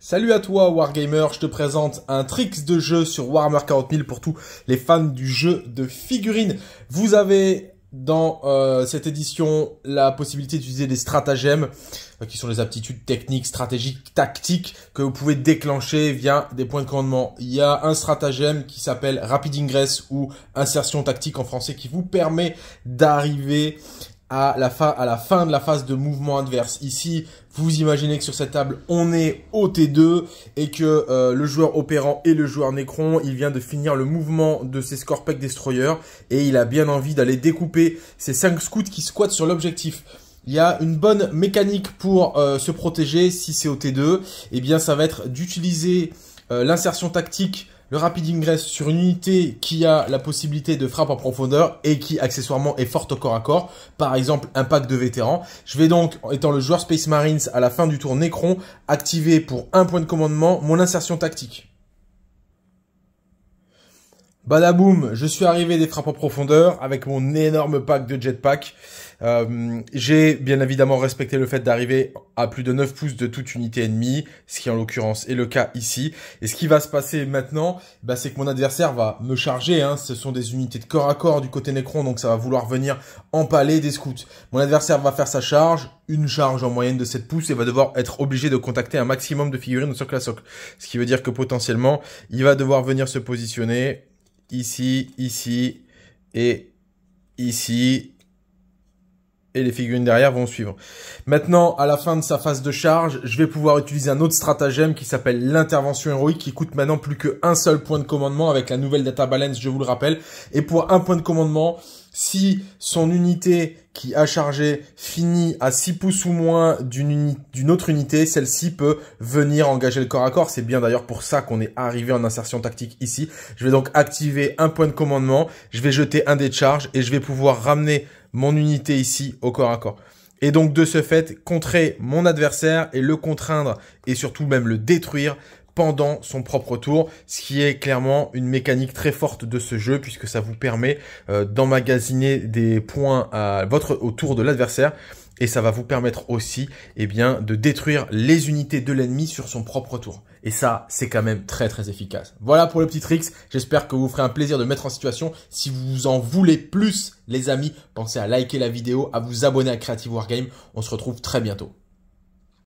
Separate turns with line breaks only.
Salut à toi Wargamer, je te présente un tricks de jeu sur Warhammer 40 000 pour tous les fans du jeu de figurines. Vous avez dans cette édition la possibilité d'utiliser des stratagèmes qui sont les aptitudes techniques, stratégiques, tactiques que vous pouvez déclencher via des points de commandement. Il y a un stratagème qui s'appelle Rapid Ingress ou insertion tactique en français qui vous permet d'arriver à la fin de la phase de mouvement adverse. Ici, vous imaginez que sur cette table, on est au T2 et que le joueur opérant et le joueur Necron, il vient de finir le mouvement de ses Scorpec Destroyers et il a bien envie d'aller découper ces 5 scouts qui squattent sur l'objectif. Il y a une bonne mécanique pour se protéger si c'est au T2. Eh bien, ça va être d'utiliser l'insertion tactique, le Rapid Ingress sur une unité qui a la possibilité de frappe en profondeur et qui accessoirement est forte au corps à corps. Par exemple, un pack de vétérans. Je vais donc, étant le joueur Space Marines à la fin du tour Necron, activer pour un point de commandement mon insertion tactique. Badaboum, je suis arrivé des frappes en profondeur avec mon énorme pack de jetpack. J'ai bien évidemment respecté le fait d'arriver à plus de 9 pouces de toute unité ennemie, ce qui en l'occurrence est le cas ici. Et ce qui va se passer maintenant, c'est que mon adversaire va me charger. Ce sont des unités de corps à corps du côté Necron, donc ça va vouloir venir empaler des scouts. Mon adversaire va faire sa charge, une charge en moyenne de 7 pouces et va devoir être obligé de contacter un maximum de figurines de socle à socle. Ce qui veut dire que potentiellement, il va devoir venir se positionner ici, ici et ici. Et les figurines derrière vont suivre. Maintenant, à la fin de sa phase de charge, je vais pouvoir utiliser un autre stratagème qui s'appelle l'intervention héroïque qui coûte maintenant plus qu'un seul point de commandement avec la nouvelle data balance, je vous le rappelle. Et pour un point de commandement, si son unité qui a chargé finit à 6 pouces ou moins d'une autre unité, celle-ci peut venir engager le corps à corps. C'est bien d'ailleurs pour ça qu'on est arrivé en insertion tactique ici. Je vais donc activer un point de commandement, je vais jeter un dé de charge et je vais pouvoir ramener mon unité ici au corps à corps. Et donc de ce fait, contrer mon adversaire et le contraindre et surtout même le détruire pendant son propre tour, ce qui est clairement une mécanique très forte de ce jeu puisque ça vous permet d'emmagasiner des points autour de l'adversaire et ça va vous permettre aussi de détruire les unités de l'ennemi sur son propre tour. Et ça, c'est quand même très très efficace. Voilà pour le petit tricks. J'espère que vous ferez un plaisir de mettre en situation. Si vous en voulez plus, les amis, pensez à liker la vidéo, à vous abonner à Creative Wargame. On se retrouve très bientôt.